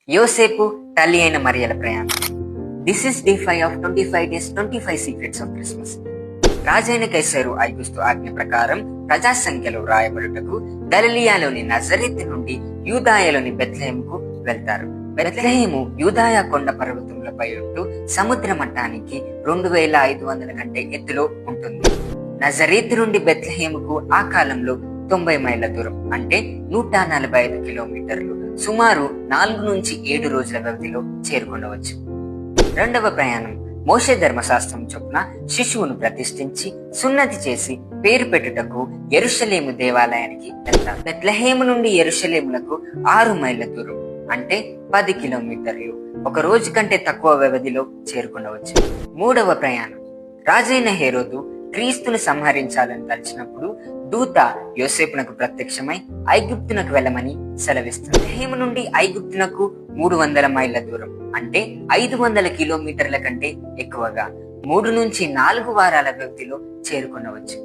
యోసేపు తల్లి అయిన మరియల ప్రయాణం. This is day 5 of 25 days 25 secrets of Christmas. రాజైన కైసరు ఐగుస్తు ఆజ్ఞ ప్రకారం ప్రజా సంఖ్యలో రాయబడుటకు గలిలియాలోని నజరేతు నుండి యూదాయలోని బెత్లెహేముకు వెళ్తారు. బెత్లెహేము యూదాయ కొండ పర్వతములపై ఉంటూ సముద్ర మట్టానికి 2500 కంటే ఎత్తులో ఉంటుంది. నజరేతు నుండి బెత్లెహేముకు ఆ కాలంలో 90 మైళ్ళ దూరం, అంటే 145 కిలోమీటర్లు. సుమారు 4 నుంచి 7 రోజుల వ్యవధిలో చేరుకొనవచ్చు. రెండవ ప్రయాణం. మోషే ధర్మశాస్త్రం చొప్పున శిశువును ప్రతిష్ఠించి సున్నతి చేసి పేరు పెట్టుటకు యెరూషలేము దేవాలయానికి వెళ్తారు. బెత్లెహేము నుండి యెరూషలేములకు 6 మైళ్ళ దూరం, అంటే 10 కిలోమీటర్లు. ఒక రోజు కంటే తక్కువ వ్యవధిలో చేరుకొనవచ్చు. మూడవ ప్రయాణం. రాజైన హేరోదు క్రీస్తును సంహరించాలని తలచినప్పుడు దూత యోసేపునకు ప్రత్యక్షమై ఐగుప్తునకు వెళ్ళమని సెలవిస్తుంది. బెత్లెహేము నుండి ఐగుప్తునకు 300 మైళ్ళ దూరం, అంటే 500 కిలోమీటర్ల కంటే ఎక్కువగా 3 నుంచి 4 వారాల వ్యవధిలో చేరుకొనవచ్చు.